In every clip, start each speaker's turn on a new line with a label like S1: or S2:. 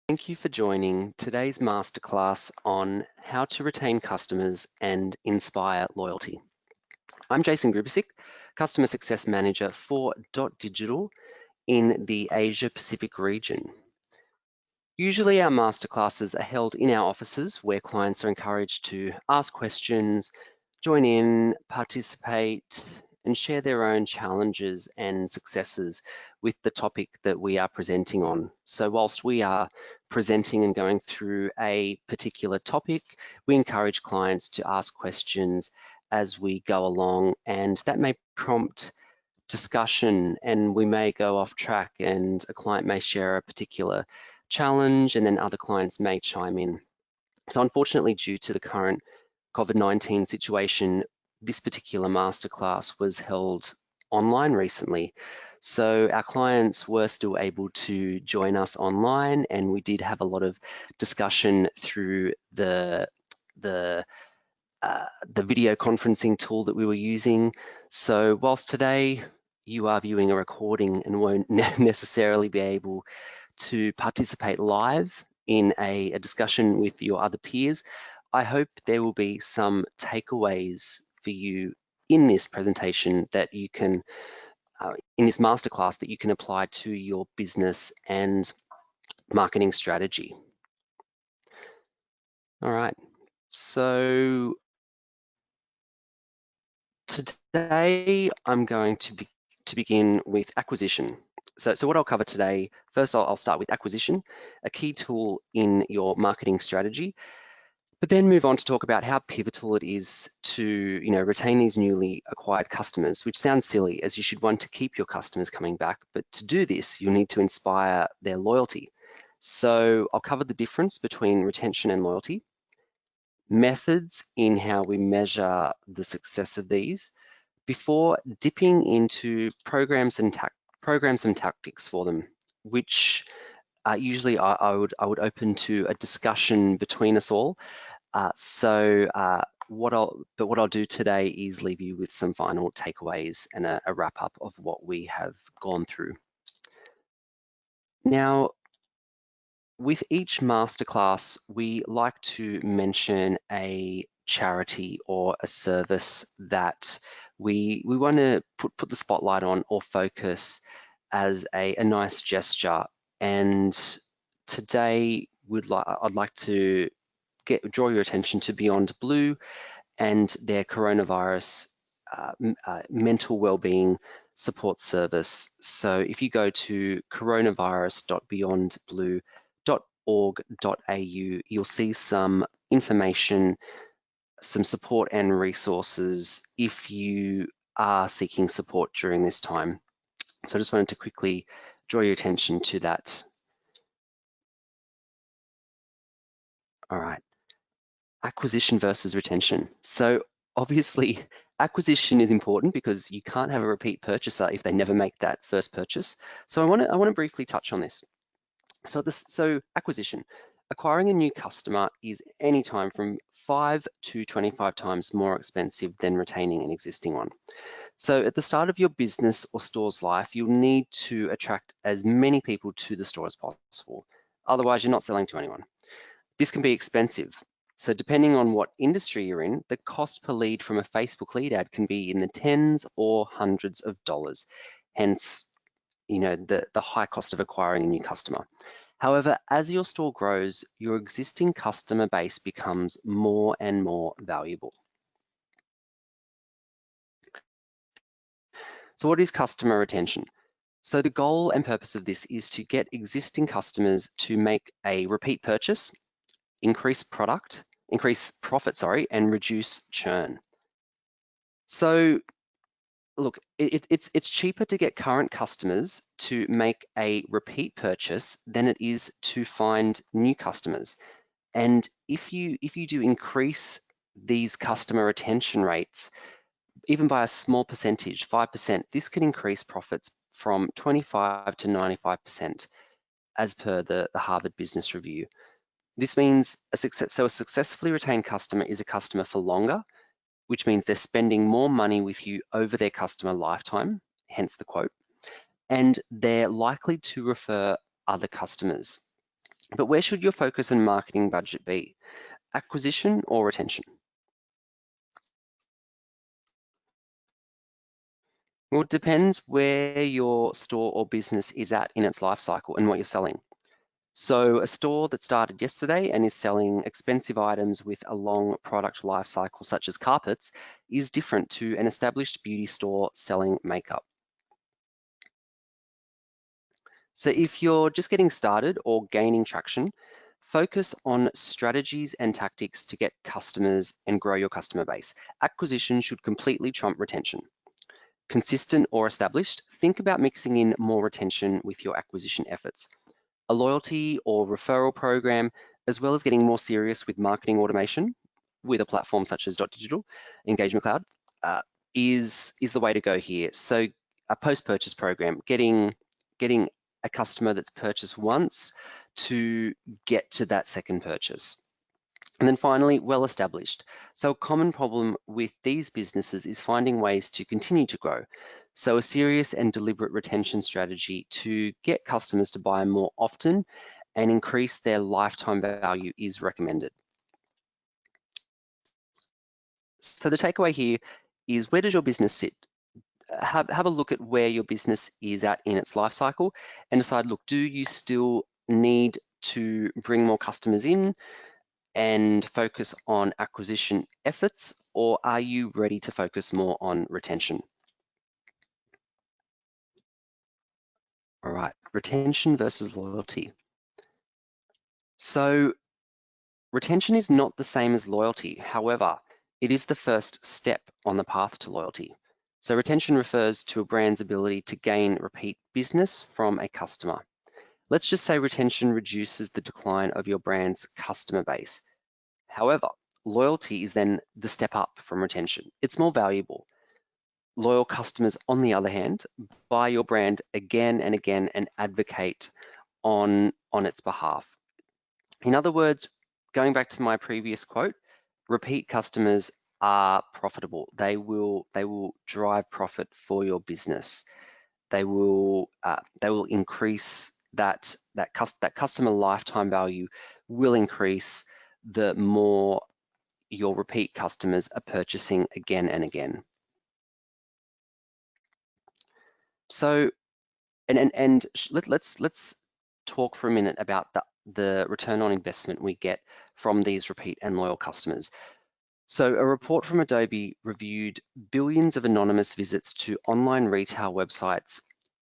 S1: Thank you for joining today's masterclass on how to retain customers and inspire loyalty. I'm Jason Grubisic, Customer Success Manager for Dotdigital in the Asia Pacific region. Usually our masterclasses are held in our offices where clients are encouraged to ask questions, join in, participate, and share their own challenges and successes with the topic that we are presenting on. So whilst we are presenting and going through a particular topic, we encourage clients to ask questions as we go along, and that may prompt discussion, and we may go off track and a client may share a particular challenge and then other clients may chime in. So unfortunately, due to the current COVID-19 situation, this particular masterclass was held online recently. So our clients were still able to join us online, and we did have a lot of discussion through the video conferencing tool that we were using. So whilst today you are viewing a recording and won't necessarily be able to participate live in a discussion with your other peers, I hope there will be some takeaways for you in this presentation that you can, in this masterclass, that you can apply to your business and marketing strategy. All right, so today I'm going to begin with acquisition. So what I'll cover today, first I'll start with acquisition, a key tool in your marketing strategy, but then move on to talk about how pivotal it is to retain these newly acquired customers, which sounds silly as you should want to keep your customers coming back, but to do this, you'll need to inspire their loyalty. So I'll cover the difference between retention and loyalty, methods in how we measure the success of these, before dipping into programs and tactics for them, which usually I would open to a discussion between us all. What I'll do today is leave you with some final takeaways and a wrap up of what we have gone through. Now, with each masterclass, we like to mention a charity or a service that we want to put the spotlight on or focus as a nice gesture. And today I'd like to draw your attention to Beyond Blue and their coronavirus mental wellbeing support service. So if you go to coronavirus.beyondblue.org.au, you'll see some information, some support and resources if you are seeking support during this time. So I just wanted to quickly draw your attention to that. All right, acquisition versus retention. So obviously acquisition is important because you can't have a repeat purchaser if they never make that first purchase. So I want to briefly touch on this. So acquisition, acquiring a new customer is any time from 5 to 25 times more expensive than retaining an existing one. So at the start of your business or store's life, you'll need to attract as many people to the store as possible. Otherwise, you're not selling to anyone. This can be expensive. So depending on what industry you're in, the cost per lead from a Facebook lead ad can be in the tens or hundreds of dollars. Hence, the high cost of acquiring a new customer. However, as your store grows, your existing customer base becomes more and more valuable. So what is customer retention? So the goal and purpose of this is to get existing customers to make a repeat purchase, increase profit, and reduce churn. So look, it's cheaper to get current customers to make a repeat purchase than it is to find new customers. And if you do increase these customer retention rates, even by a small percentage, 5%, this can increase profits from 25 to 95% as per the Harvard Business Review. This means a successfully retained customer is a customer for longer, which means they're spending more money with you over their customer lifetime, hence the quote, and they're likely to refer other customers. But where should your focus and marketing budget be? Acquisition or retention? Well, it depends where your store or business is at in its life cycle and what you're selling. So a store that started yesterday and is selling expensive items with a long product life cycle, such as carpets, is different to an established beauty store selling makeup. So if you're just getting started or gaining traction, focus on strategies and tactics to get customers and grow your customer base. Acquisition should completely trump retention. Consistent or established, think about mixing in more retention with your acquisition efforts. A loyalty or referral program, as well as getting more serious with marketing automation with a platform such as Dotdigital, Engagement Cloud, is the way to go here. So a post-purchase program, getting a customer that's purchased once to get to that second purchase. And then finally, well established. So a common problem with these businesses is finding ways to continue to grow. So a serious and deliberate retention strategy to get customers to buy more often and increase their lifetime value is recommended. So the takeaway here is, where does your business sit? Have a look at where your business is at in its life cycle and decide, look, do you still need to bring more customers in and focus on acquisition efforts, or are you ready to focus more on retention? All right, retention versus loyalty. So retention is not the same as loyalty. However, it is the first step on the path to loyalty. So retention refers to a brand's ability to gain repeat business from a customer. Let's just say retention reduces the decline of your brand's customer base. However, loyalty is then the step up from retention. It's more valuable. Loyal customers, on the other hand, buy your brand again and again and advocate on its behalf. In other words, going back to my previous quote, repeat customers are profitable. They will drive profit for your business. They will increase that customer lifetime value will increase the more your repeat customers are purchasing again and again. So, let's talk for a minute about the return on investment we get from these repeat and loyal customers. So a report from Adobe reviewed billions of anonymous visits to online retail websites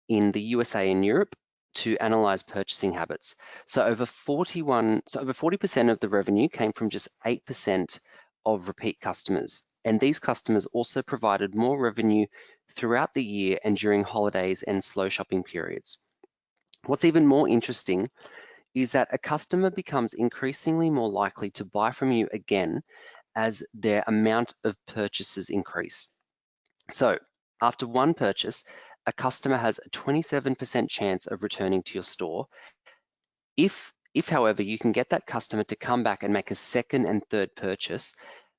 S1: in the USA and Europe to analyze purchasing habits. So over 40% of the revenue came from just 8% of repeat customers. And these customers also provided more revenue throughout the year and during holidays and slow shopping periods. What's even more interesting is that a customer becomes increasingly more likely to buy from you again as their amount of purchases increase. So after one purchase, a customer has a 27% chance of returning to your store. If however, you can get that customer to come back and make a second and third purchase,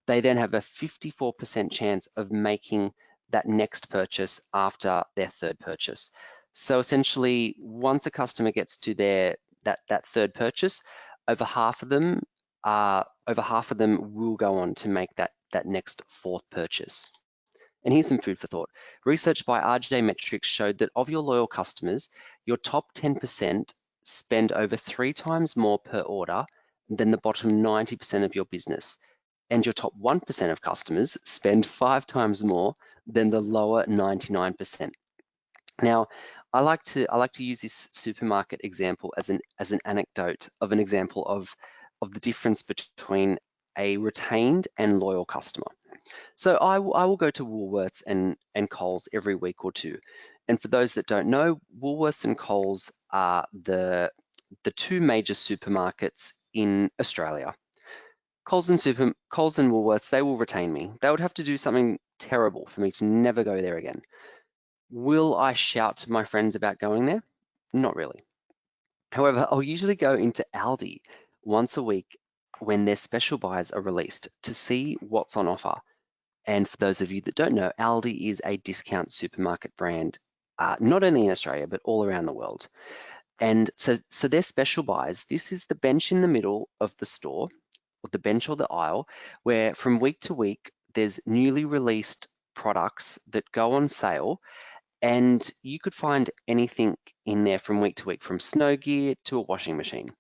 S1: they then have a 54% chance of making that next purchase after their third purchase. So essentially, once a customer gets to that third purchase, over half of them will go on to make that next fourth purchase. And here's some food for thought. Research by RJ Metrics showed that of your loyal customers, your top 10% spend over 3 times more per order than the bottom 90% of your business. And your top 1% of customers spend 5 times more than the lower 99%. Now, I like to use this supermarket example as an anecdote of an example of the difference between a retained and loyal customer. So I will go to Woolworths and Coles every week or two. And for those that don't know, Woolworths and Coles are the two major supermarkets in Australia. Coles and Woolworths, they will retain me. They would have to do something terrible for me to never go there again. Will I shout to my friends about going there? Not really. However, I'll usually go into Aldi once a week when their special buys are released to see what's on offer. And for those of you that don't know, Aldi is a discount supermarket brand, not only in Australia, but all around the world. And so they're special buys. This is the bench in the middle of the store, or the bench or the aisle, where from week to week, there's newly released products that go on sale, and you could find anything in there from week to week, from snow gear to a washing machine.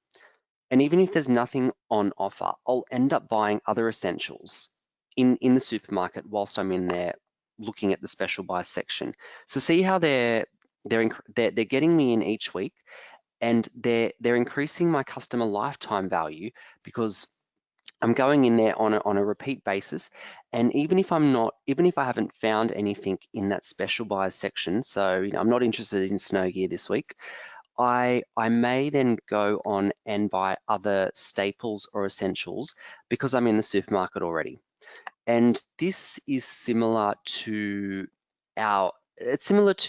S1: And even if there's nothing on offer, I'll end up buying other essentials in the supermarket whilst I'm in there looking at the special buy section. So see how they're getting me in each week, and they're increasing my customer lifetime value because I'm going in there on a repeat basis. And even if I haven't found anything in that special buys section, so I'm not interested in snow gear this week, I may then go on and buy other staples or essentials because I'm in the supermarket already. And this is similar to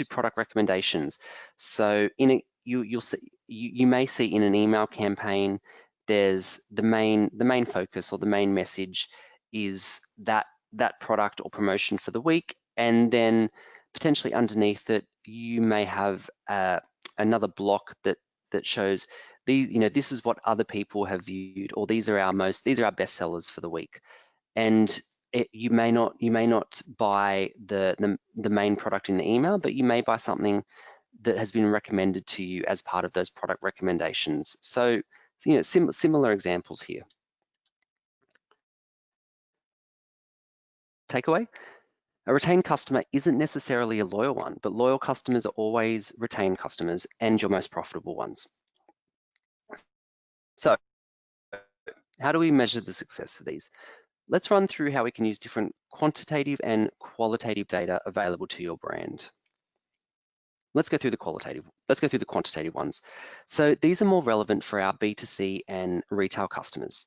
S1: product recommendations. So you may see in an email campaign, there's the main focus or the main message is that product or promotion for the week, and then potentially underneath it you may have another block that shows these, this is what other people have viewed, or these are our best sellers for the week. And you may not buy the main product in the email, but you may buy something that has been recommended to you as part of those product recommendations. So similar examples here. Takeaway: a retained customer isn't necessarily a loyal one, but loyal customers are always retained customers and your most profitable ones. So how do we measure the success of these? Let's run through how we can use different quantitative and qualitative data available to your brand. Let's go through the quantitative ones. So these are more relevant for our B2C and retail customers.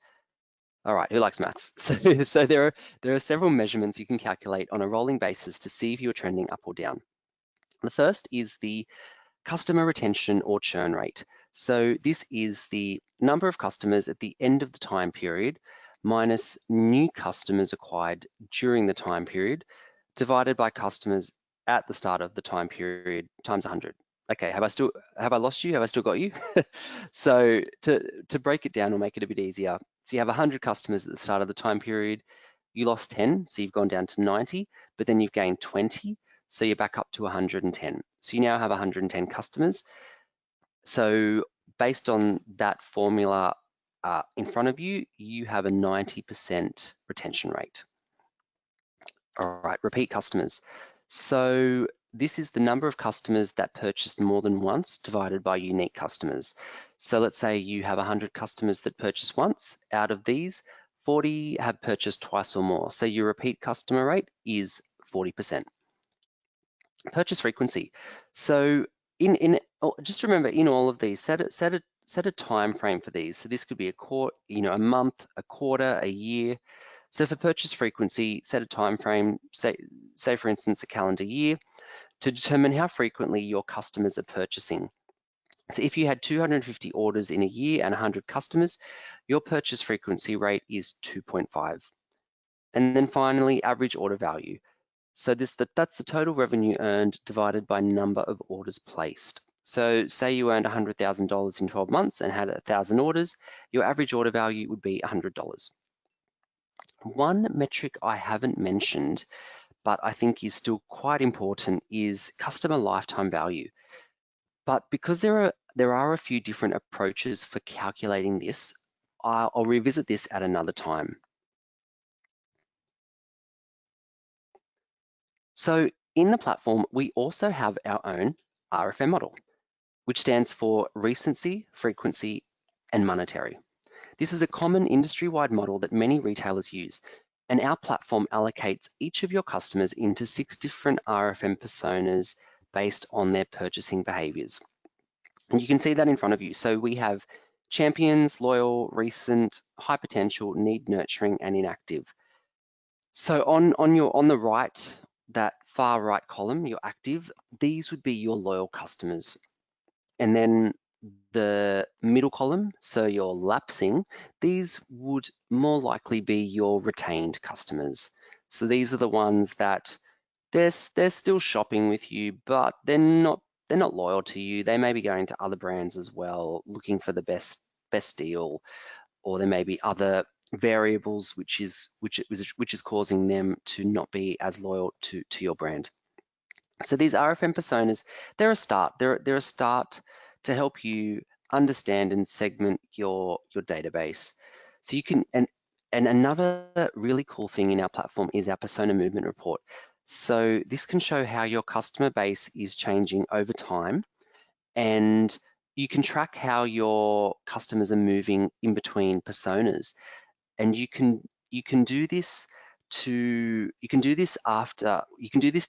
S1: All right, who likes maths? So there are several measurements you can calculate on a rolling basis to see if you're trending up or down. The first is the customer retention or churn rate. So this is the number of customers at the end of the time period minus new customers acquired during the time period divided by customers at the start of the time period times 100. Okay, have I lost you? Have I still got you? So to break it down or make it a bit easier, so you have 100 customers at the start of the time period, you lost 10, so you've gone down to 90, but then you've gained 20, so you're back up to 110. So you now have 110 customers. So based on that formula in front of you, you have a 90% retention rate. All right, repeat customers. So this is the number of customers that purchased more than once divided by unique customers. So let's say you have 100 customers that purchase once. Out of these, 40 have purchased twice or more. So your repeat customer rate is 40%. Purchase frequency. So just remember, in all of these, set a time frame for these. So this could be a month, a quarter, a year. So for purchase frequency, set a time frame, say for instance a calendar year, to determine how frequently your customers are purchasing. So if you had 250 orders in a year and 100 customers, your purchase frequency rate is 2.5. And then finally, average order value. So that's the total revenue earned divided by number of orders placed. So say you earned $100,000 in 12 months and had 1,000 orders, your average order value would be $100. One metric I haven't mentioned, but I think is still quite important, is customer lifetime value. But because there are a few different approaches for calculating this, I'll revisit this at another time. So in the platform, we also have our own RFM model, which stands for recency, frequency, and monetary. This is a common industry-wide model that many retailers use, and our platform allocates each of your customers into 6 different RFM personas based on their purchasing behaviors. And you can see that in front of you. So we have champions, loyal, recent, high potential, need nurturing, and inactive. So on the right, that far right column, your active, these would be your loyal customers. And then the middle column, so your lapsing, these would more likely be your retained customers. So these are the ones that they're still shopping with you, but they're not not loyal to you. They may be going to other brands as well, looking for the best deal, or there may be other variables which is causing them to not be as loyal to your brand. So these RFM personas, they're a start. They're a start to help you understand and segment your database. So you can, and another really cool thing in our platform is our persona movement report. So this can show how your customer base is changing over time, and you can track how your customers are moving in between personas. And you can do this to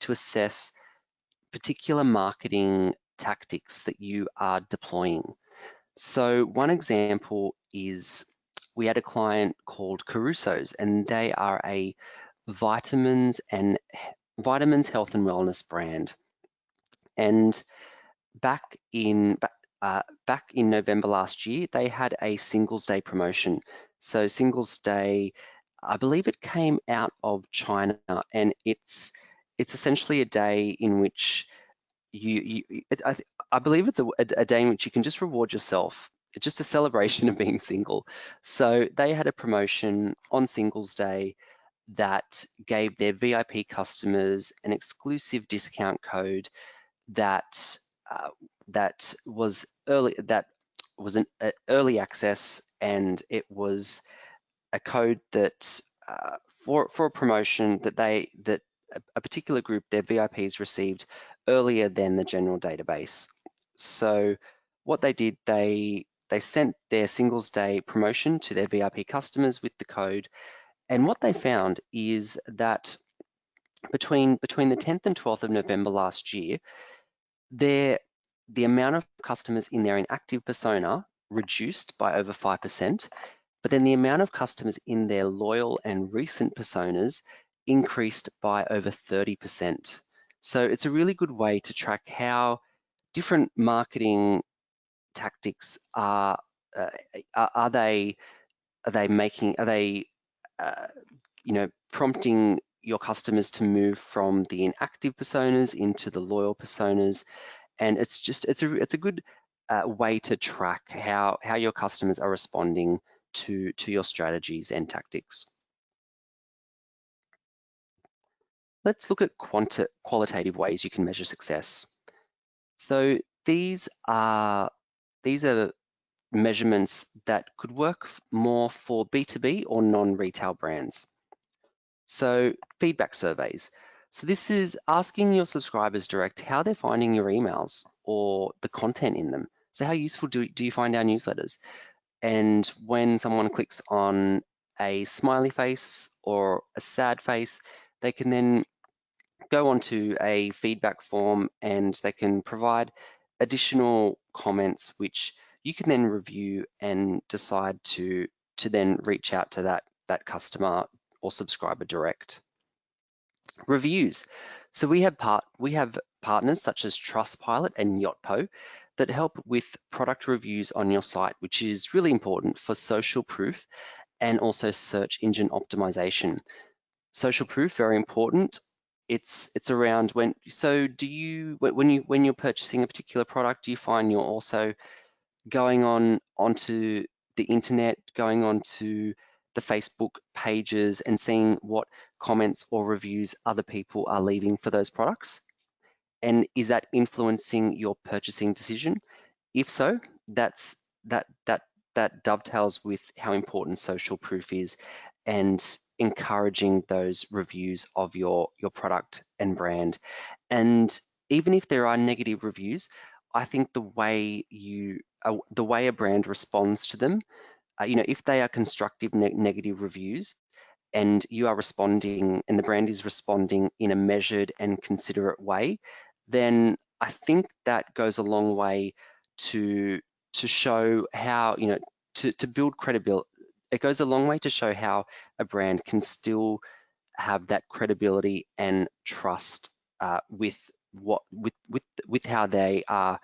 S1: assess particular marketing tactics that you are deploying. So one example is we had a client called Caruso's, and they are a vitamins health and wellness brand. And back in November last year, they had a Singles Day promotion. So Singles Day, I believe it came out of China, and it's essentially a day in which I believe it's a day in which you can just reward yourself. It's just a celebration of being single. So they had a promotion on Singles Day that gave their VIP customers an exclusive discount code that was an early access, and it was a code that for a promotion that a particular group, their VIPs, received earlier than the general database. So what they did, they sent their Singles Day promotion to their VIP customers with the code, and what they found is that between the 10th and 12th of November last year, the amount of customers in their inactive persona reduced by over 5%, but then the amount of customers in their loyal and recent personas increased by over 30%. So it's a really good way to track how different marketing tactics are they prompting your customers to move from the inactive personas into the loyal personas. And it's a good way to track how your customers are responding to your strategies and tactics. Let's look at qualitative ways you can measure success. So these are measurements that could work more for B2B or non-retail brands. So feedback surveys. So this is asking your subscribers direct how they're finding your emails or the content in them. So how useful do you find our newsletters? And when someone clicks on a smiley face or a sad face, they can then go onto a feedback form and they can provide additional comments, which you can then review and decide to then reach out to that customer or subscriber direct. Reviews. So we have partners such as Trustpilot and Yotpo that help with product reviews on your site, which is really important for social proof and also search engine optimization. Social proof, very important. It's around when you're purchasing a particular product, do you find you're also going onto the internet, going onto the Facebook pages and seeing what comments or reviews other people are leaving for those products? And is that influencing your purchasing decision? If so, that dovetails with how important social proof is and encouraging those reviews of your product and brand. And even if there are negative reviews, I think the way a brand responds to them, if they are constructive negative reviews and you are responding and the brand is responding in a measured and considerate way, then I think that goes a long way to show how, to build credibility. It goes a long way to show how a brand can still have that credibility and trust with how they are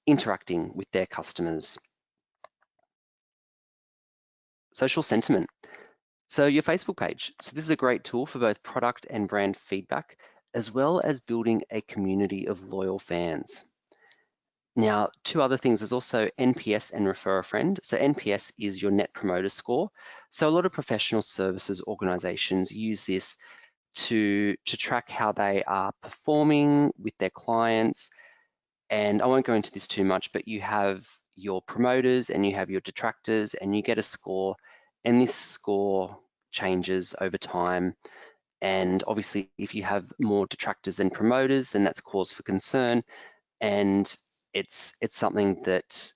S1: interacting with their customers. Social sentiment. So your Facebook page. So this is a great tool for both product and brand feedback, as well as building a community of loyal fans. Now, two other things, there's also NPS and Refer a Friend. So NPS is your Net Promoter Score. So a lot of professional services organizations use this to track how they are performing with their clients. And I won't go into this too much, but you have your promoters and you have your detractors, and you get a score, and this score changes over time. And obviously, if you have more detractors than promoters, then that's cause for concern. And it's something that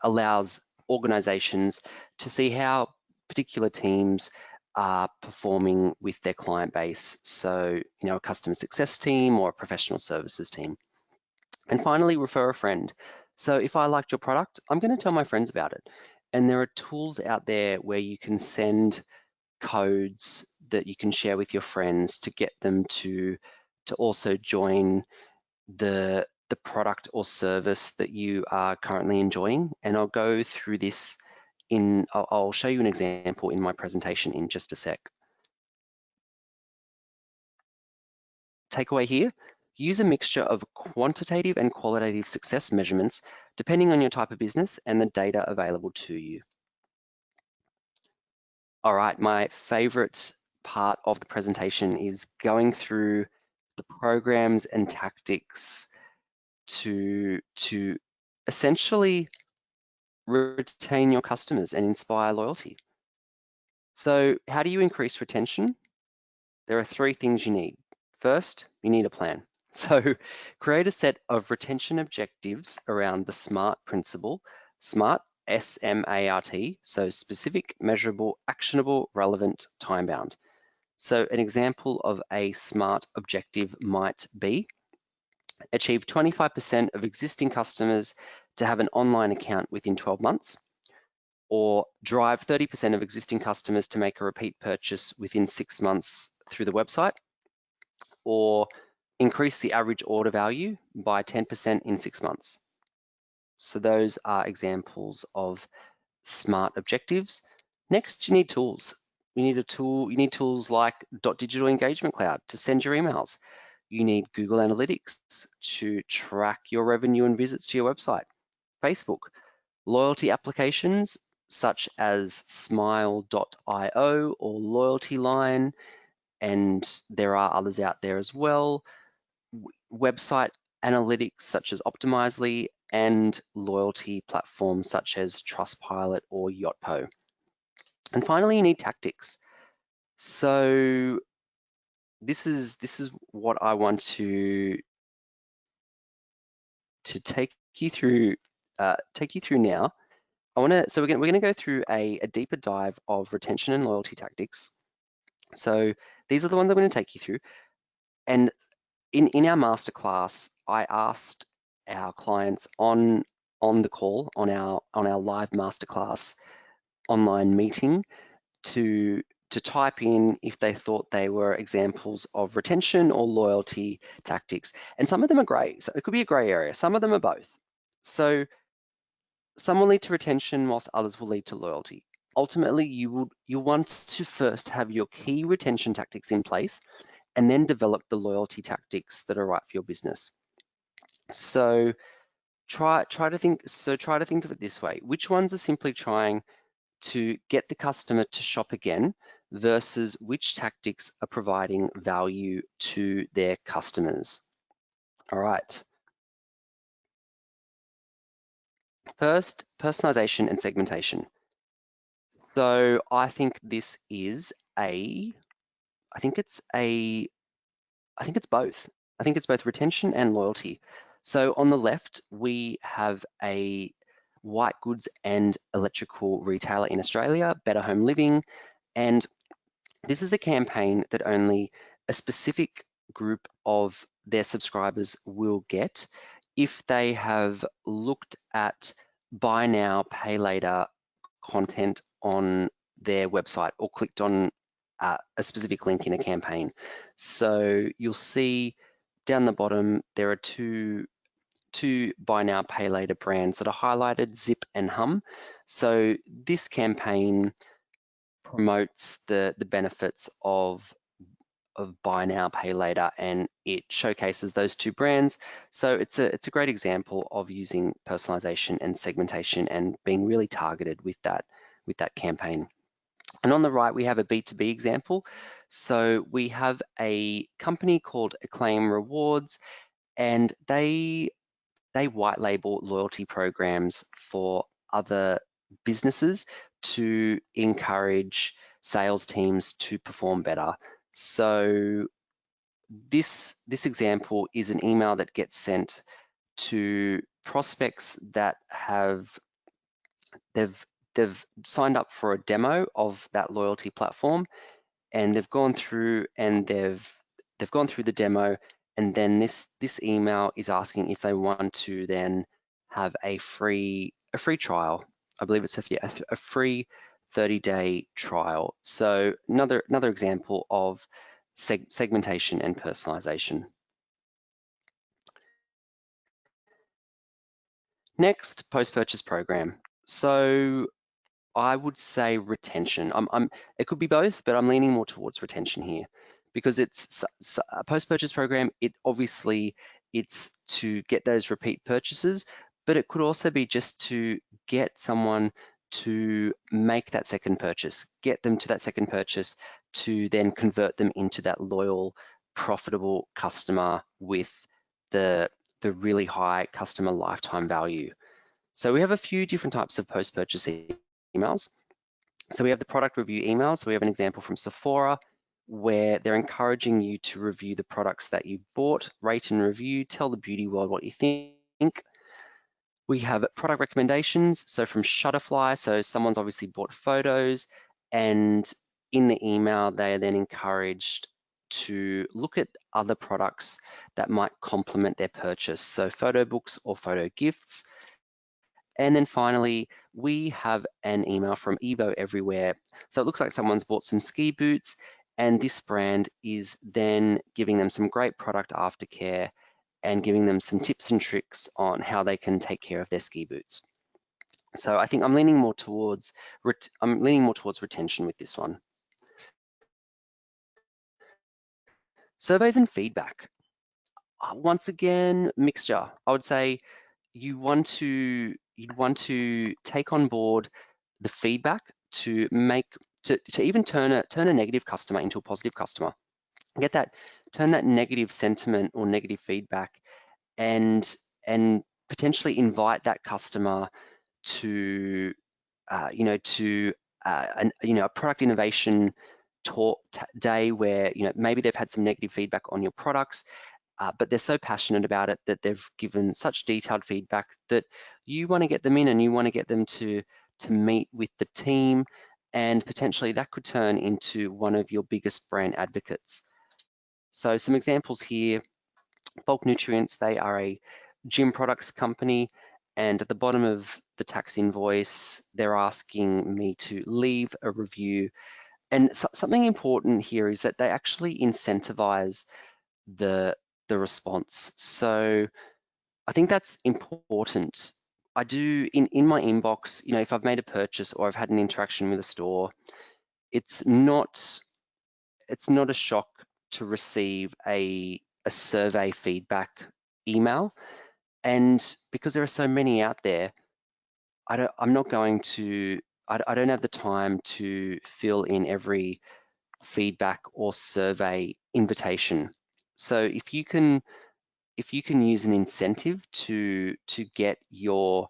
S1: allows organizations to see how particular teams are performing with their client base. So, a customer success team or a professional services team. And finally, refer a friend. So if I liked your product, I'm going to tell my friends about it. And there are tools out there where you can send codes that you can share with your friends to get them to also join the product or service that you are currently enjoying. And I'll go through this I'll show you an example in my presentation in just a sec. Takeaway here, use a mixture of quantitative and qualitative success measurements depending on your type of business and the data available to you. All right, my favorite part of the presentation is going through the programs and tactics to essentially retain your customers and inspire loyalty. So how do you increase retention? There are three things you need. First, you need a plan. So create a set of retention objectives around the SMART principle. SMART, S-M-A-R-T, so specific, measurable, actionable, relevant, time-bound. So an example of a SMART objective might be achieve 25% of existing customers to have an online account within 12 months, or drive 30% of existing customers to make a repeat purchase within 6 months through the website, or increase the average order value by 10% in 6 months. So those are examples of SMART objectives. Next, you need tools. You need tools like Dotdigital Engagement Cloud to send your emails. You need Google Analytics to track your revenue and visits to your website. Facebook, loyalty applications such as smile.io or Loyalty Line, and there are others out there as well. Website analytics such as Optimizely, and loyalty platforms such as Trustpilot or Yotpo. And finally, you need tactics. So this is what I want to take you through now. So we're gonna go through a deeper dive of retention and loyalty tactics. So these are the ones I'm going to take you through. And in our masterclass, I asked our clients on the call, on our live masterclass online meeting, to type in if they thought they were examples of retention or loyalty tactics. And some of them are grey, so it could be a grey area. Some of them are both. So some will lead to retention whilst others will lead to loyalty. Ultimately, you'll want to first have your key retention tactics in place and then develop the loyalty tactics that are right for your business. So try to think of it this way. Which ones are simply trying to get the customer to shop again versus which tactics are providing value to their customers? All right. First, personalization and segmentation. So I think this is I think it's both. I think it's both retention and loyalty. So on the left, we have a white goods and electrical retailer in Australia, Better Home Living. And this is a campaign that only a specific group of their subscribers will get if they have looked at buy now, pay later content on their website or clicked on a specific link in a campaign. So you'll see down the bottom, there are two buy now, pay later brands that are highlighted, Zip and Hum. So this campaign promotes the benefits of buy now, pay later, and it showcases those two brands. So it's a great example of using personalization and segmentation and being really targeted with that campaign. And on the right, we have a B2B example. So we have a company called Acclaim Rewards, and they white label loyalty programs for other businesses to encourage sales teams to perform better. So this example is an email that gets sent to prospects that they've signed up for a demo of that loyalty platform, and they've gone through and they've gone through the demo, and then this email is asking if they want to then have a free trial. I believe it's a free 30-day trial. So another example of segmentation and personalization. Next, post-purchase program. So I would say retention. It could be both, but I'm leaning more towards retention here because it's a post-purchase program. It's to get those repeat purchases, but it could also be just to get someone to make that second purchase, get them to that second purchase to then convert them into that loyal, profitable customer with the really high customer lifetime value. So we have a few different types of post-purchase emails. So we have the product review emails. So we have an example from Sephora where they're encouraging you to review the products that you bought, rate and review, tell the beauty world what you think. We have product recommendations. So from Shutterfly, so someone's obviously bought photos, and in the email, they are then encouraged to look at other products that might complement their purchase. So photo books or photo gifts. And then finally, we have an email from Evo Everywhere. So it looks like someone's bought some ski boots, and this brand is then giving them some great product aftercare and giving them some tips and tricks on how they can take care of their ski boots. So I think I'm leaning more towards retention with this one. Surveys and feedback. Once again, mixture. I would say you'd want to take on board the feedback to even turn a negative customer into a positive customer. Turn that negative sentiment or negative feedback and potentially invite that customer to a product innovation talk day where maybe they've had some negative feedback on your products, but they're so passionate about it that they've given such detailed feedback that you want to get them in and you want to get them to meet with the team, and potentially that could turn into one of your biggest brand advocates. So some examples here: Bulk Nutrients, they are a gym products company, and at the bottom of the tax invoice, they're asking me to leave a review. And something important here is that they actually incentivize the response. So I think that's important. I do in my inbox, if I've made a purchase or I've had an interaction with a store, it's not a shock to receive a survey feedback email. And because there are so many out there, I don't have the time to fill in every feedback or survey invitation. So if you can use an incentive to get your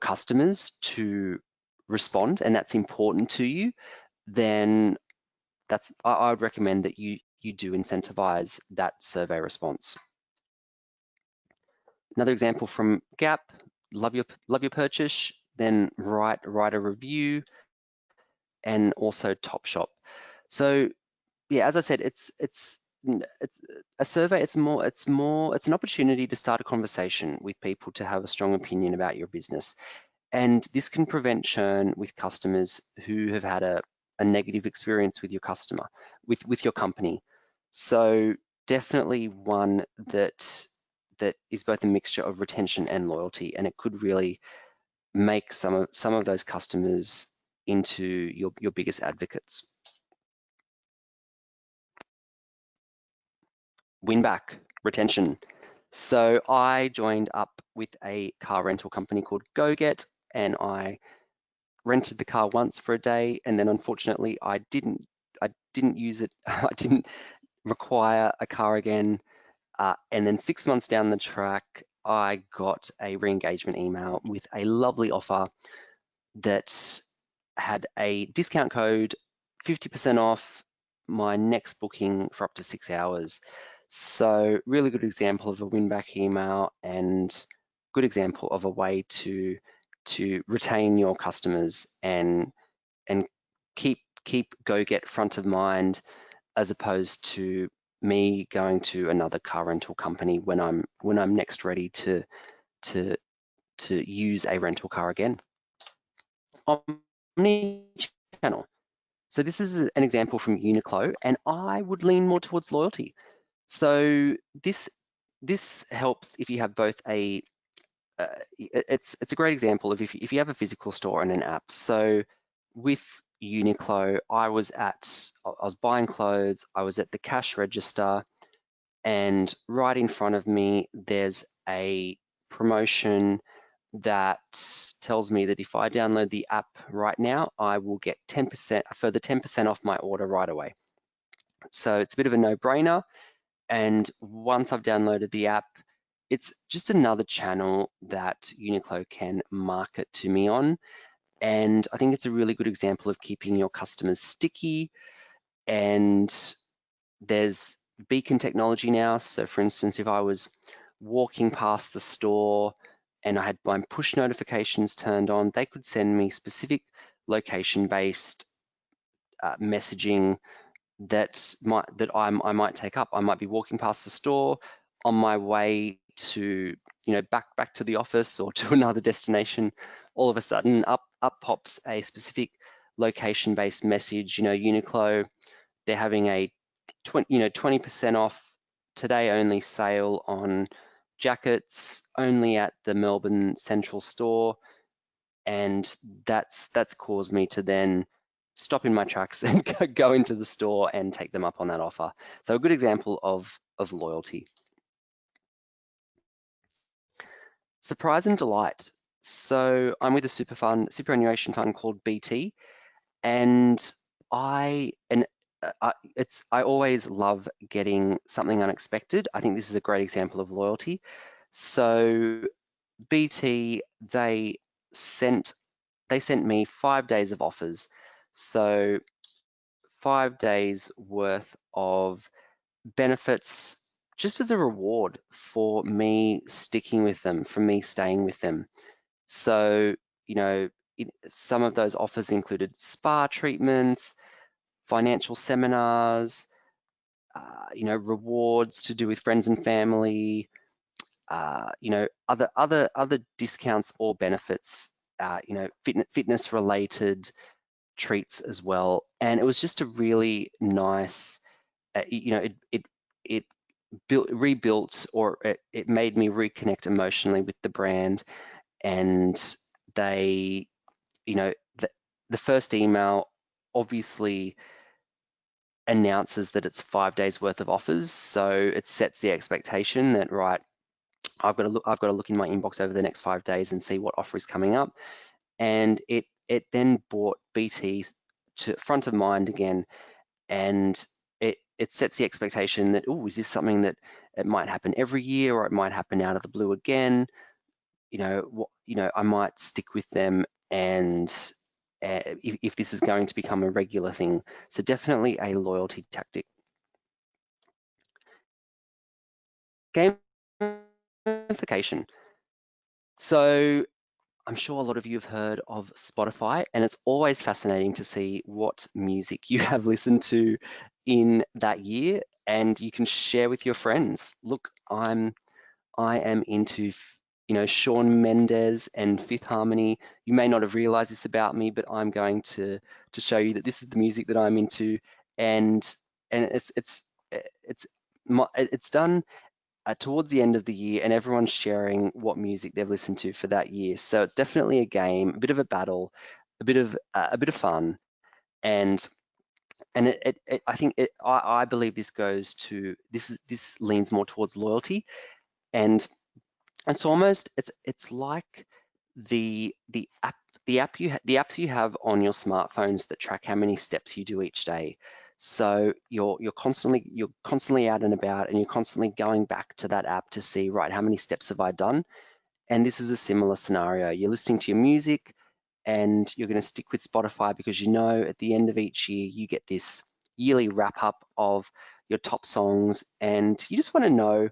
S1: customers to respond, and that's important to you, then I would recommend that you do incentivize that survey response. Another example from Gap: love your purchase, then write a review, and also Topshop. So yeah, as I said, it's a survey. It's an opportunity to start a conversation with people to have a strong opinion about your business, and this can prevent churn with customers who have had a negative experience with your your company. So definitely one that is both a mixture of retention and loyalty, and it could really make some of those customers into your biggest advocates. win back, retention. So I joined up with a car rental company called GoGet, and I rented the car once for a day, and then unfortunately I didn't use it. I didn't require a car again. And then 6 months down the track, I got a re-engagement email with a lovely offer that had a discount code, 50% off my next booking for up to 6 hours. So really good example of a win back email, and good example of a way to retain your customers and keep GoGet front of mind, as opposed to me going to another car rental company when I'm next ready to use a rental car again. Omnichannel. So this is an example from Uniqlo, and I would lean more towards loyalty. So this helps if you have both a it's a great example of if you have a physical store and an app. So with Uniqlo, I was buying clothes, I was at the cash register, and right in front of me there's a promotion that tells me that if I download the app right now, I will get 10%, a further 10% off my order right away. So it's a bit of a no-brainer. And once I've downloaded the app, it's just another channel that Uniqlo can market to me on. And I think it's a really good example of keeping your customers sticky. And there's beacon technology now. So for instance, if I was walking past the store and I had my push notifications turned on, they could send me specific location-based messaging that I might take up. I might be walking past the store on my way to, back to the office or to another destination. All of a sudden, up pops a specific location-based message. Uniqlo, they're having a 20% off today only sale on jackets only at the Melbourne Central store, and that's caused me to then stop in my tracks and go into the store and take them up on that offer. So a good example of loyalty. Surprise and delight. So I'm with a superannuation fund called BT, and I always love getting something unexpected. I think this is a great example of loyalty. So BT, they sent me 5 days of offers. So 5 days worth of benefits just as a reward for me sticking with them, for me staying with them. So, some of those offers included spa treatments, financial seminars, rewards to do with friends and family, other discounts or benefits, fitness related treats as well. And it was just a really nice, it rebuilt, or it made me reconnect emotionally with the brand. And they, the first email obviously announces that it's 5 days worth of offers. So it sets the expectation that, right, I've got to look in my inbox over the next 5 days and see what offer is coming up. And it then brought BT to front of mind again, and it sets the expectation that, oh, is this something that it might happen every year, or it might happen out of the blue again? I might stick with them, and if this is going to become a regular thing. So definitely a loyalty tactic. Gamification. So I'm sure a lot of you have heard of Spotify, and it's always fascinating to see what music you have listened to in that year, and you can share with your friends. Look, I am into, Shawn Mendes and Fifth Harmony. You may not have realized this about me, but I'm going to show you that this is the music that I'm into, and it's done towards the end of the year, and everyone's sharing what music they've listened to for that year. So it's definitely a game, a bit of a battle, a bit of fun, and and I think I believe this goes to this leans more towards loyalty, and it's almost it's like the app the apps you have on your smartphones that track how many steps you do each day. So you're constantly out and about, and you're constantly going back to that app to see, right, how many steps have I done? And this is a similar scenario. You're listening to your music, and you're going to stick with Spotify because you know at the end of each year you get this yearly wrap up of your top songs, and you just want to know.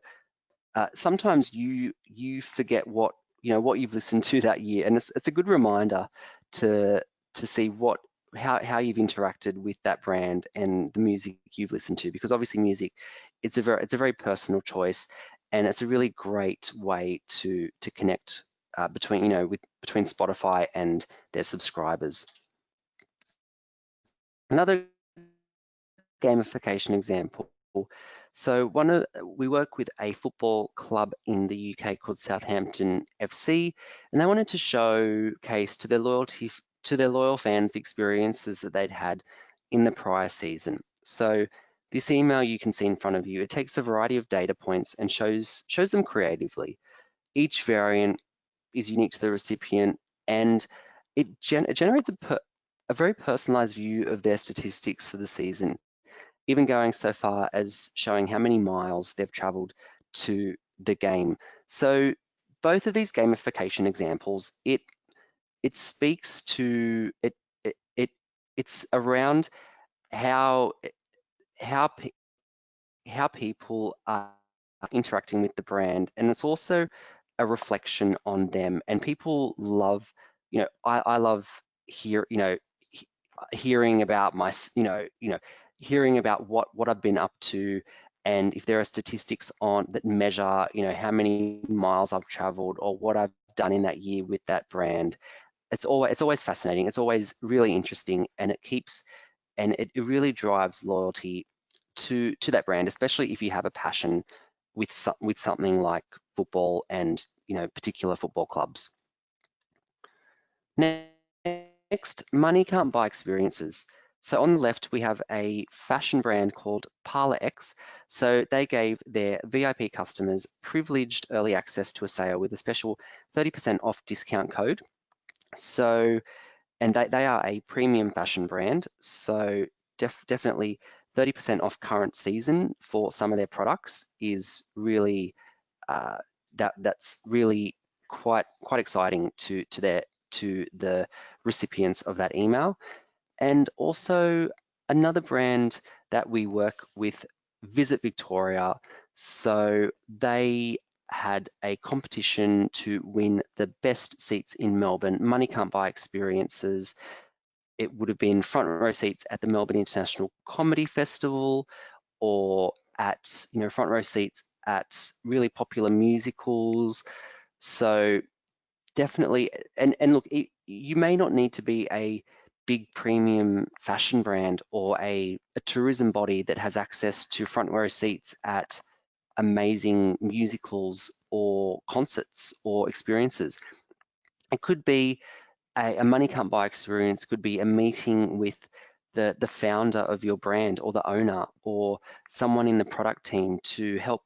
S1: Sometimes you forget what you've listened to that year, and it's a good reminder to see how you've interacted with that brand and the music you've listened to, because obviously music, it's a very personal choice, and it's a really great way to connect between between Spotify and their subscribers. Another gamification example. So we work with a football club in the UK called Southampton FC, and they wanted to showcase to their loyal fans the experiences that they'd had in the prior season. So this email you can see in front of you, it takes a variety of data points and shows them creatively. Each variant is unique to the recipient, and it generates a very personalized view of their statistics for the season, even going so far as showing how many miles they've traveled to the game. So both of these gamification examples, it speaks to it's around how how how people are interacting with the brand, and it's also a reflection on them. And people love, I love hearing about hearing about what I've been up to, and if there are statistics on that measure, how many miles I've traveled or what I've done in that year with that brand. It's always fascinating. It's always really interesting, and it really drives loyalty to that brand, especially if you have a passion with something like football and particular football clubs. Next, money can't buy experiences. So on the left, we have a fashion brand called ParlorX. So they gave their VIP customers privileged early access to a sale with a special 30% off discount code. So, and they are a premium fashion brand. So definitely 30% off current season for some of their products is really uh, that's really quite exciting to the recipients of that email. And also another brand that we work with, Visit Victoria. So they had a competition to win the best seats in Melbourne, money can't buy experiences. It would have been front row seats at the Melbourne International Comedy Festival, or at front row seats at really popular musicals. So definitely, and look, you may not need to be a big premium fashion brand or a tourism body that has access to front row seats at amazing musicals or concerts or experiences. It could be a money can't buy experience, could be a meeting with the founder of your brand or the owner or someone in the product team to help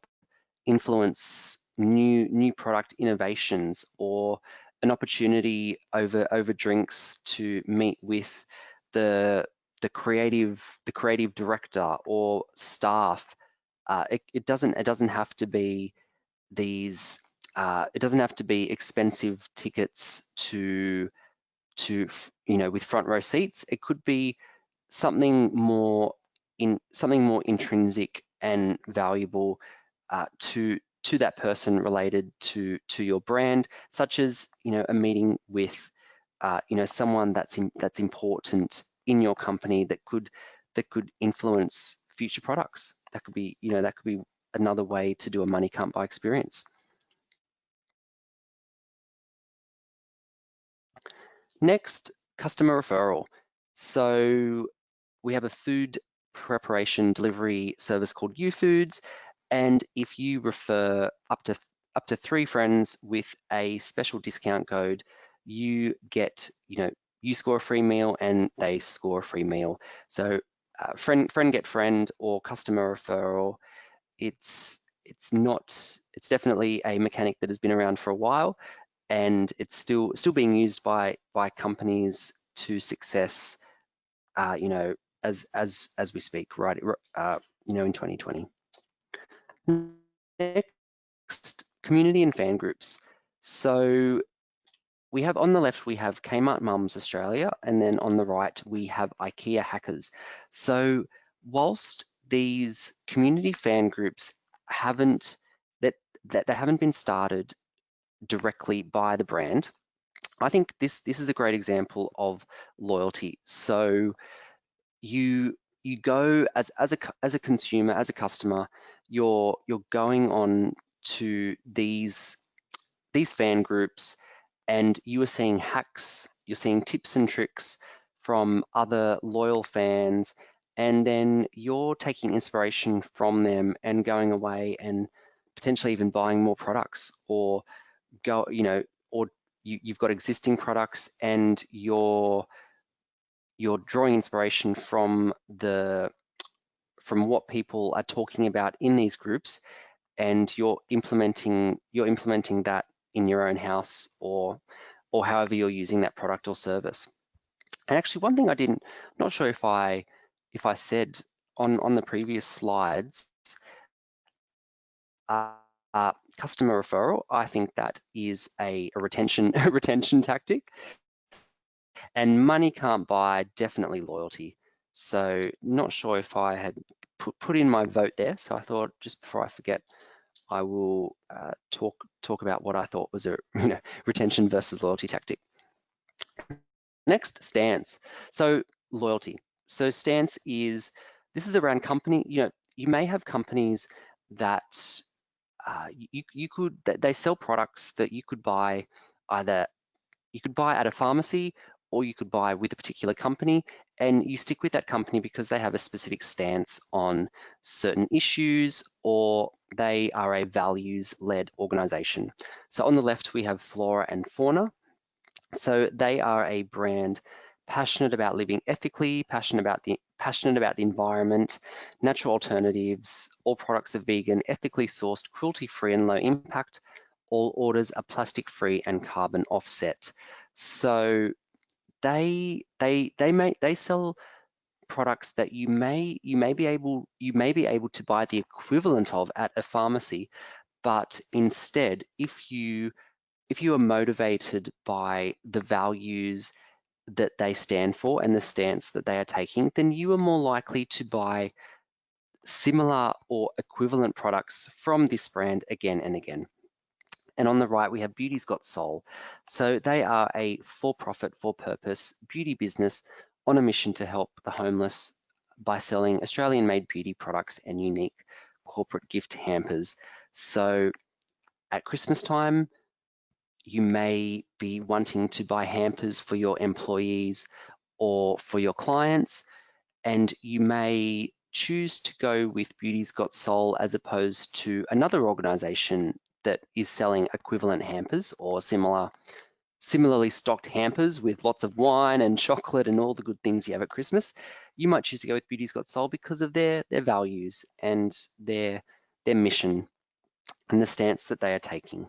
S1: influence new product innovations, or an opportunity over drinks to meet with the creative director or staff. It doesn't have to be these. It doesn't have to be expensive tickets with front row seats. It could be something more intrinsic and valuable to that person, related to your brand, such as a meeting with someone that's important in your company that could influence future products. That could be another way to do a money can't buy experience. Next, customer referral. So we have a food preparation delivery service called UFoods, and if you refer up to 3 friends with a special discount code, you get you score a free meal and they score a free meal. So friend get friend or customer referral. It's definitely a mechanic that has been around for a while, and it's still being used by companies to success, you know, as we speak, right? You know, in 2020. Next, community and fan groups. So we have on the left, we have Kmart Mums Australia, and then on the right, we have IKEA Hackers. So whilst these community fan groups haven't, that they haven't been started directly by the brand, I think this is a great example of loyalty. So you go as a consumer, as a customer, you're going on to these fan groups, and you are seeing hacks, you're seeing tips and tricks from other loyal fans, and then you're taking inspiration from them and going away and potentially even buying more products, or or you've got existing products and you're drawing inspiration from what people are talking about in these groups, and you're implementing that in your own house, or however you're using that product or service. And actually, one thing not sure if I said on the previous slides, customer referral, I think that is a retention retention tactic, and money can't buy definitely loyalty. So not sure if I had put in my vote there. So I thought, just before I forget, I will talk about what I thought was a retention versus loyalty tactic. Next, stance. So loyalty. So stance is, this is around company. You may have companies that they sell products that you could buy at a pharmacy, or you could buy with a particular company, and you stick with that company because they have a specific stance on certain issues, or they are a values-led organization. So on the left, we have Flora and Fauna. So they are a brand passionate about living ethically, passionate about the environment, natural alternatives, all products are vegan, ethically sourced, cruelty-free and low impact. All orders are plastic-free and carbon offset. So they sell products that you may be able to buy the equivalent of at a pharmacy, but instead, if you are motivated by the values that they stand for and the stance that they are taking, then you are more likely to buy similar or equivalent products from this brand again and again. And on the right, we have Beauty's Got Soul. So they are a for-profit, for-purpose beauty business on a mission to help the homeless by selling Australian-made beauty products and unique corporate gift hampers. So at Christmas time, you may be wanting to buy hampers for your employees or for your clients, and you may choose to go with Beauty's Got Soul as opposed to another organization that is selling equivalent hampers or similarly stocked hampers with lots of wine and chocolate and all the good things you have at Christmas. You might choose to go with Beauty's Got Soul because of their values and their mission and the stance that they are taking.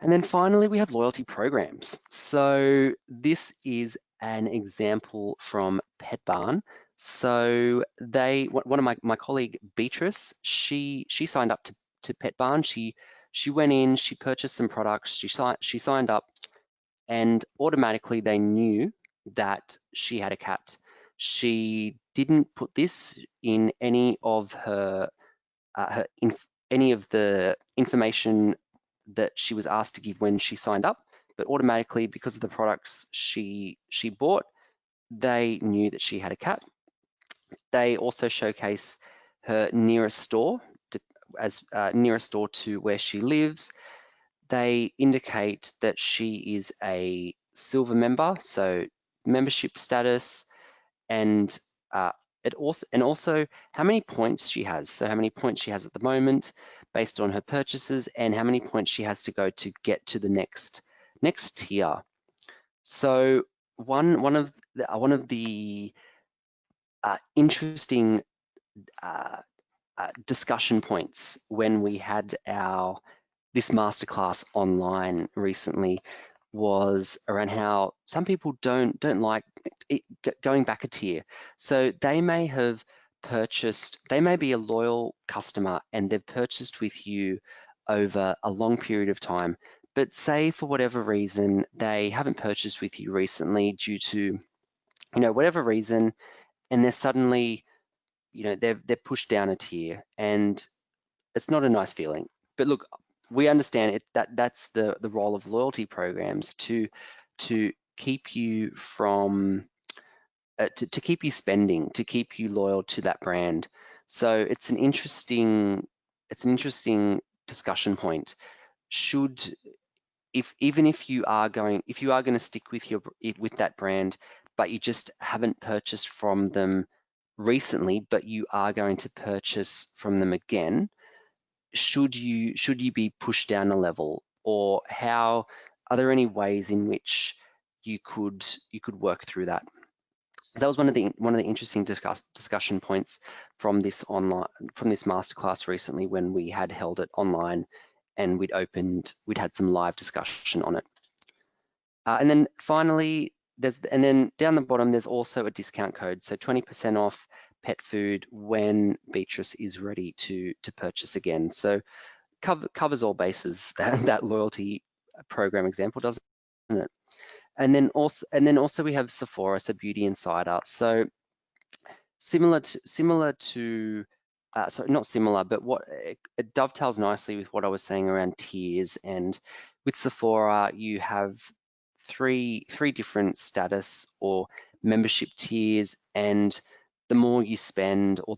S1: And then finally, we have loyalty programs. So this is an example from Pet Barn. So one of my colleague Beatrice, she signed up to Pet Barn. She went in, she purchased some products, she signed up, and automatically they knew that she had a cat. She didn't put this in any of any of the information that she was asked to give when she signed up, but automatically, because of the products she bought, they knew that she had a cat. They also showcase her nearest store nearest store to where she lives. They indicate that she is a silver member, so membership status, and also how many points she has. So how many points she has at the moment based on her purchases, and how many points she has to go to get to the next tier. So one of the interesting discussion points when we had this masterclass online recently was around how some people don't like it, going back a tier. So they may have purchased, they may be a loyal customer and they've purchased with you over a long period of time, but say for whatever reason they haven't purchased with you recently due to whatever reason, and they're suddenly they're pushed down a tier, and it's not a nice feeling. But look, we understand it, that's the role of loyalty programs to keep you from to keep you spending, to keep you loyal to that brand. So it's an interesting discussion point. Should even if you are going to stick with with that brand, but you just haven't purchased from them recently, but you are going to purchase from them again, should you be pushed down a level, or how are there any ways in which you could work through that? That was one of the interesting discussion points from this masterclass recently when we had held it online, and we'd had some live discussion on it. And then finally, and then down the bottom, there's also a discount code. So 20% off pet food when Beatrice is ready to purchase again. So covers all bases, that loyalty program example, doesn't it? And then also we have Sephora, so Beauty Insider. So similar to sorry, not similar, but what it dovetails nicely with what I was saying around tiers. And with Sephora, you have three different status or membership tiers, and the more you spend, or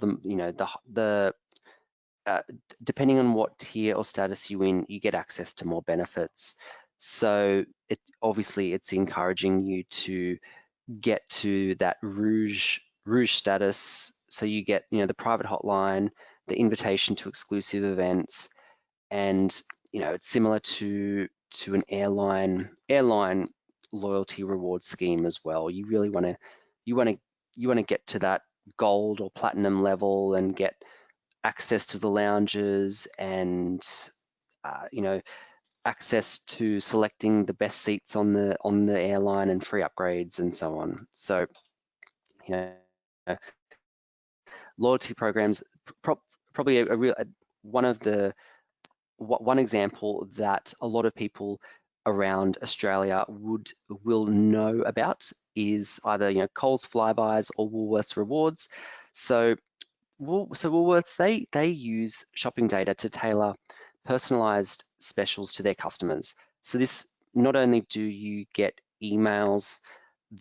S1: depending on what tier or status you're in, you get access to more benefits. So obviously it's encouraging you to get to that rouge status. So you get the private hotline, the invitation to exclusive events, and it's similar to an airline loyalty reward scheme as well. You really want to get to that gold or platinum level and get access to the lounges, and access to selecting the best seats on the airline, and free upgrades and so on. So loyalty programs, probably one example that a lot of people around Australia will know about is either Coles Flybys or Woolworths Rewards. So Woolworths, they use shopping data to tailor personalized specials to their customers. So this, not only do you get emails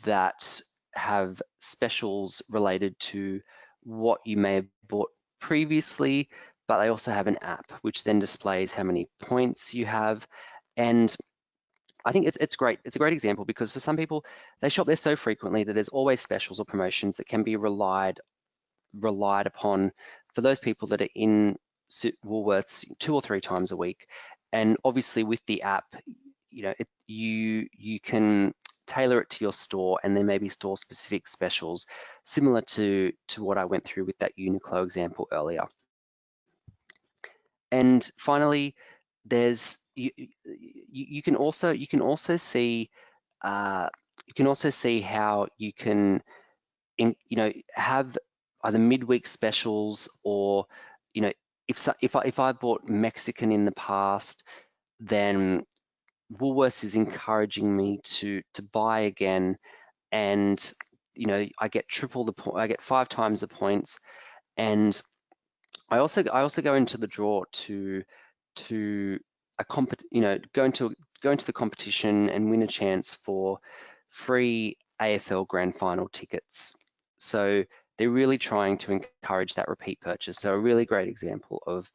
S1: that have specials related to what you may have bought previously, but they also have an app which then displays how many points you have. And I think it's great. It's a great example because for some people, they shop there so frequently that there's always specials or promotions that can be relied upon for those people that are in Woolworths 2 or 3 times a week. And obviously with the app, you can tailor it to your store, and there may be store specific specials similar to what I went through with that Uniqlo example earlier. And finally, there's you can also see how you can have either midweek specials, or if I bought Mexican in the past, then Woolworths is encouraging me to buy again, and I get I get 5 times the points. And I also go into the draw to go into the competition and win a chance for free AFL Grand Final tickets. So they're really trying to encourage that repeat purchase. So a really great example of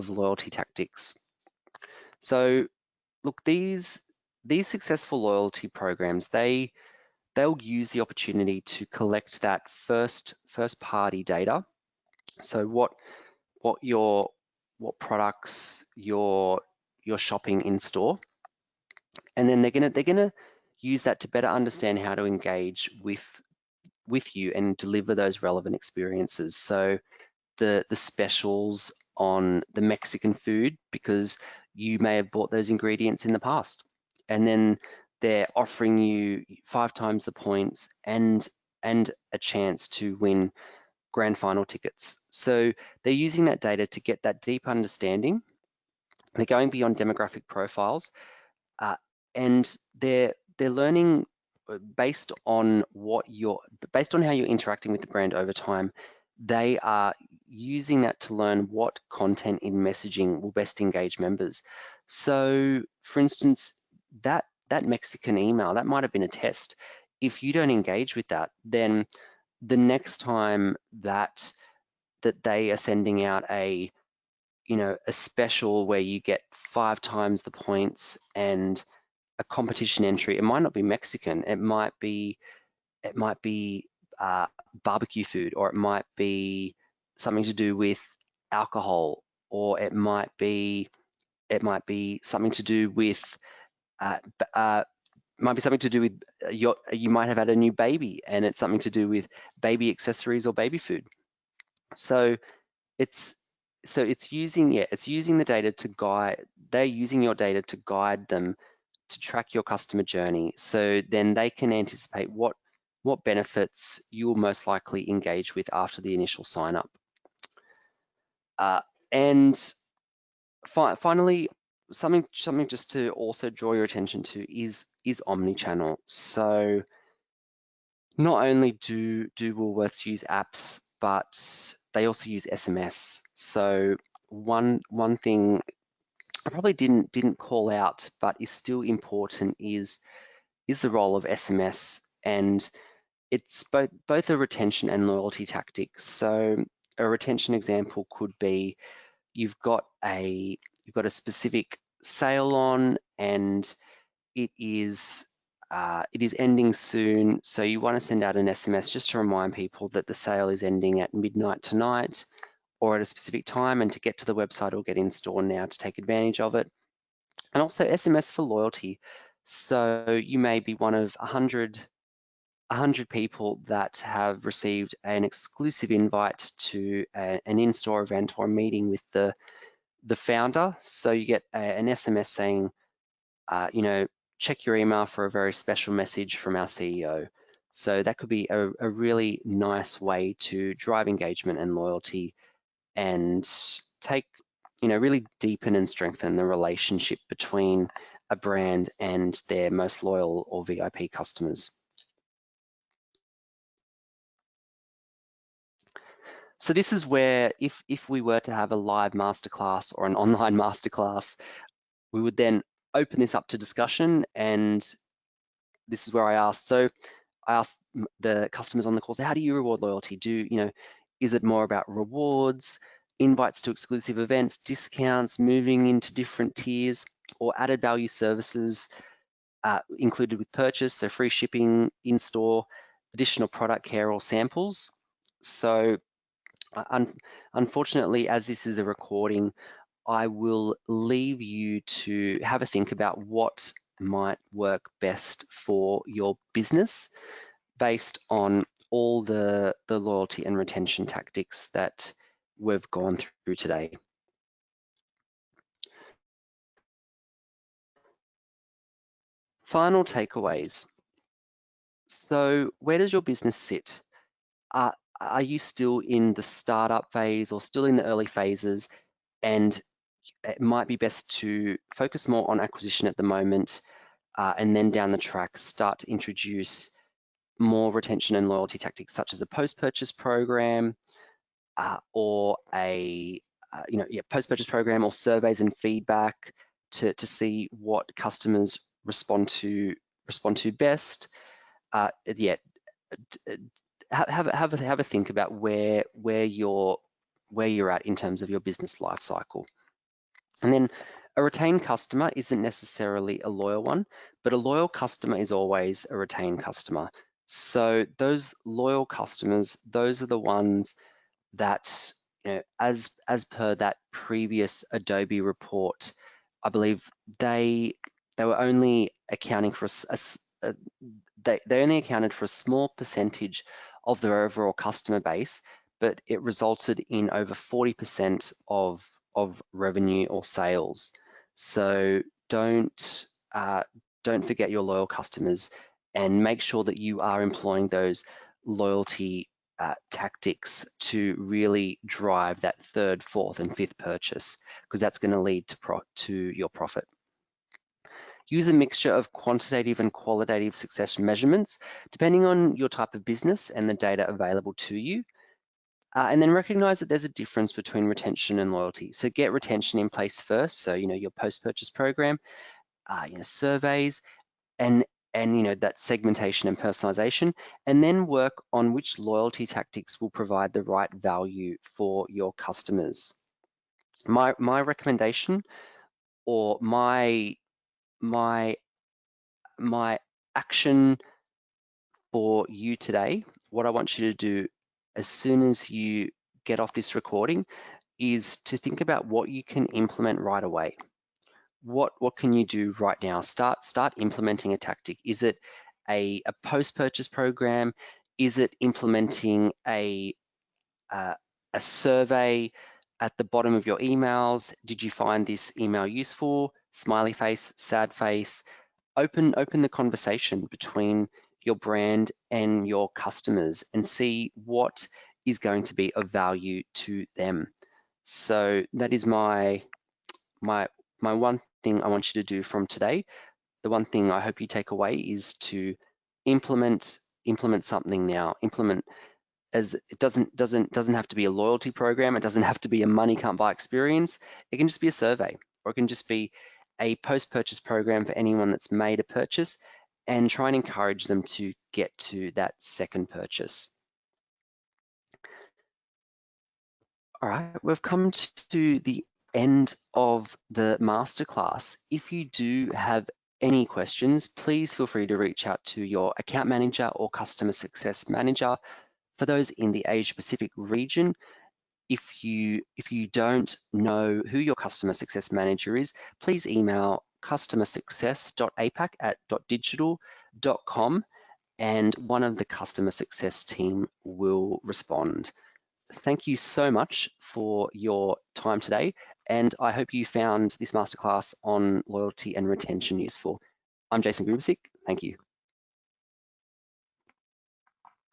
S1: loyalty tactics. So look, these successful loyalty programs, they'll use the opportunity to collect that first party data. So what products you're shopping in store, and then they're gonna use that to better understand how to engage with you and deliver those relevant experiences. So the specials on the Mexican food, because you may have bought those ingredients in the past, and then they're offering you 5 times the points and a chance to win grand final tickets. So they're using that data to get that deep understanding. They're going beyond demographic profiles, and they're learning based on how you're interacting with the brand over time. They are using that to learn what content in messaging will best engage members. So, for instance, that Mexican email, that might have been a test. If you don't engage with that, then the next time that they are sending out a special where you get 5 times the points and a competition entry, it might not be Mexican, it might be barbecue food, or it might be something to do with alcohol, or it might be something to do with you might have had a new baby and it's something to do with baby accessories or baby food. So it's using the data to guide. They're using your data to guide them to track your customer journey, so then they can anticipate what benefits you'll most likely engage with after the initial sign up. And finally, something just to also draw your attention to is omnichannel. So not only do Woolworths use apps, but they also use SMS. So one thing I probably didn't call out, but is still important, is the role of SMS, and it's both a retention and loyalty tactic. So a retention example could be you've got a specific sale on, and it is ending soon, so you want to send out an SMS just to remind people that the sale is ending at midnight tonight or at a specific time, and to get to the website or get in store now to take advantage of it. And also SMS for loyalty. So you may be one of 100 people that have received an exclusive invite to an in-store event or a meeting with the founder. So you get an SMS saying, check your email for a very special message from our CEO. So that could be a really nice way to drive engagement and loyalty, and really deepen and strengthen the relationship between a brand and their most loyal or VIP customers. So this is where, if we were to have a live masterclass or an online masterclass, we would then open this up to discussion, and this is where I asked the customers on the call, so how do you reward loyalty? Is it more about rewards, invites to exclusive events, discounts, moving into different tiers, or added value services included with purchase, so free shipping, in-store, additional product care or samples? So unfortunately, as this is a recording, I will leave you to have a think about what might work best for your business based on all the loyalty and retention tactics that we've gone through today. Final takeaways. So where does your business sit? Are you still in the startup phase or still in the early phases? And it might be best to focus more on acquisition at the moment, and then down the track start to introduce more retention and loyalty tactics, such as a post-purchase program, or a post-purchase program, or surveys and feedback to see what customers respond to best. Have a think about where you're at in terms of your business life cycle. And then a retained customer isn't necessarily a loyal one, but a loyal customer is always a retained customer. So those loyal customers, those are the ones that, as per that previous Adobe report, I believe they were only accounting for they only accounted for a small percentage of their overall customer base, but it resulted in over 40% of revenue or sales. So don't forget your loyal customers, and make sure that you are employing those loyalty tactics to really drive that third, fourth, and fifth purchase, because that's going to lead to your profit. Use a mixture of quantitative and qualitative success measurements, depending on your type of business and the data available to you. And then recognize that there's a difference between retention and loyalty. So get retention in place first. So, your post-purchase program, surveys, and that segmentation and personalization, and then work on which loyalty tactics will provide the right value for your customers. My recommendation, or my action for you today, what I want you to do as soon as you get off this recording, is to think about what you can implement right away. What can you do right now? Start implementing a tactic. Is it a post-purchase program? Is it implementing a survey at the bottom of your emails? Did you find this email useful? Smiley face, sad face. Open the conversation between your brand and your customers and see what is going to be of value to them. So that is my one thing I want you to do from today. The one thing I hope you take away is to implement something now. Implement, as it doesn't have to be a loyalty program. It doesn't have to be a money can't buy experience. It can just be a survey, or it can just be a post-purchase program for anyone that's made a purchase, and try and encourage them to get to that second purchase. All right, we've come to the end of the masterclass. If you do have any questions, please feel free to reach out to your account manager or customer success manager. For those in the Asia Pacific region, if you don't know who your customer success manager is, please email customersuccess.apac@dotdigital.com, and one of the customer success team will respond. Thank you so much for your time today, and I hope you found this masterclass on loyalty and retention useful. I'm Jason Grubesic. Thank you.